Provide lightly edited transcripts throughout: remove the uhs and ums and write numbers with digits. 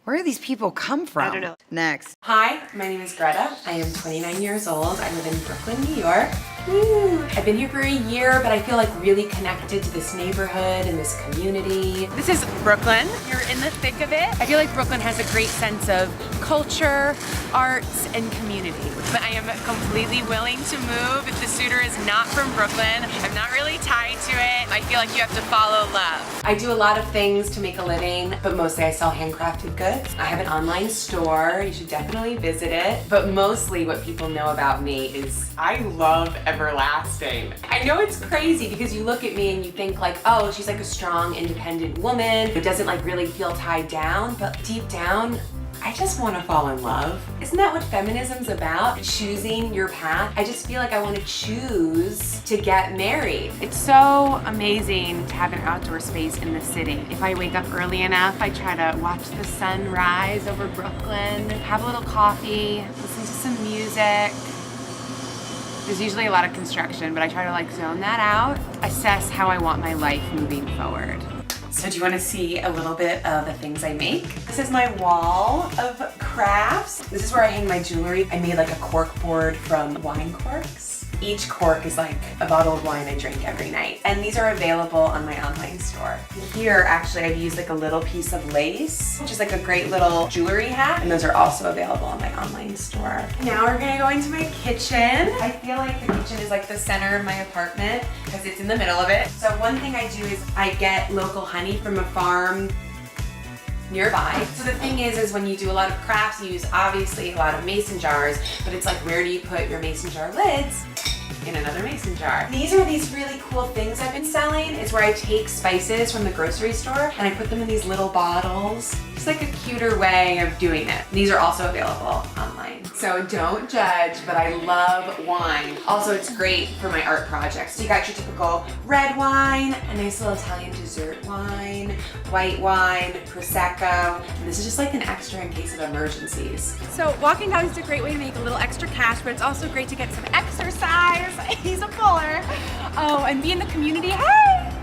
Where do these people come from? I don't know. Next. Hi, my name is Greta. I am 29 years old. I live in Brooklyn, New York. Woo. I've been here for a year, but I feel like really connected to this neighborhood and this community. This is Brooklyn. You're in the thick of it. I feel like Brooklyn has a great sense of culture, arts, and community. But I am completely willing to move if the suitor is not from Brooklyn. I'm not really tied to it. I feel like you have to follow love. I do a lot of things to make a living, but mostly I sell handcrafted goods. I have an online store. You should definitely visit it. But mostly what people know about me is I love everlasting. I know it's crazy because you look at me and you think like, oh, she's like a strong, independent woman who doesn't like really feel tied down, but deep down, I just want to fall in love. Isn't that what feminism's about? Choosing your path. I just feel like I want to choose to get married. It's so amazing to have an outdoor space in the city. If I wake up early enough, I try to watch the sun rise over Brooklyn, have a little coffee, listen to some music. There's usually a lot of construction, but I try to like zone that out, assess how I want my life moving forward. So do you want to see a little bit of the things I make? This is my wall of crafts. This is where I hang my jewelry. I made like a cork board from wine corks. Each cork is like a bottle of wine I drink every night. And these are available on my online store. Here, actually, I've used like a little piece of lace, which is like a great little jewelry hat. And those are also available on my online store. Now we're gonna go into my kitchen. I feel like the kitchen is like the center of my apartment because it's in the middle of it. So one thing I do is I get local honey from a farm nearby. So the thing is when you do a lot of crafts, you use obviously a lot of mason jars, but it's like, where do you put your mason jar lids? In another mason jar. These are these really cool things I've been selling. It's where I take spices from the grocery store and I put them in these little bottles. It's like a cuter way of doing it. These are also available online. So don't judge, but I love wine. Also, it's great for my art projects. So you got your typical red wine, a nice little Italian dessert wine, white wine, Prosecco. And this is just like an extra in case of emergencies. So walking dogs is a great way to make a little extra cash, but it's also great to get some exercise. He's a puller. Oh, and be in the community. Hey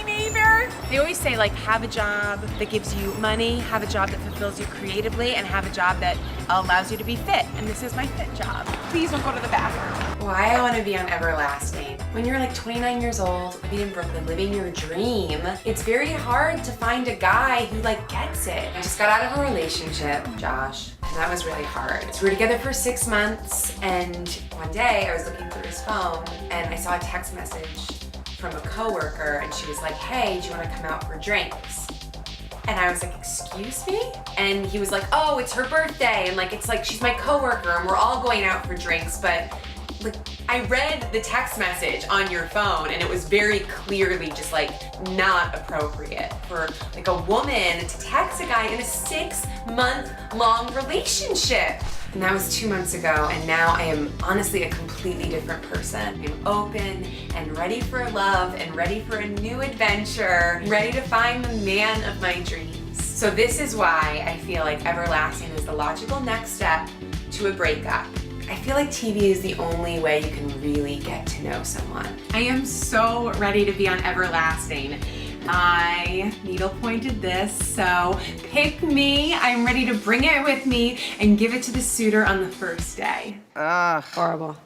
neighbor. They always say like, have a job that gives you money, have a job that fulfills you creatively, and have a job that allows you to be fit. And this is my fit job. Please don't go to the bathroom. Why I want to be on Everlasting. When you're like 29 years old, living in Brooklyn, living your dream, it's very hard to find a guy who like gets it. I just got out of a relationship, Josh, and that was really hard. So we were together for 6 months, and one day I was looking through his phone and I saw a text message from a coworker, and she was like, hey, do you want to come out for drinks? And I was like, excuse me? And he was like, oh, it's her birthday, and like, it's like, she's my coworker, and we're all going out for drinks, but like, I read the text message on your phone, and it was very clearly just like not appropriate for like a woman to text a guy in a 6-month-long relationship. And that was 2 months ago, and now I am honestly a completely different person. I'm open and ready for love and ready for a new adventure, ready to find the man of my dreams. So this is why I feel like Everlasting is the logical next step to a breakup. I feel like TV is the only way you can really get to know someone. I am so ready to be on Everlasting. I needle pointed this, so pick me. I'm ready to bring it with me and give it to the suitor on the first day. Ugh. Horrible.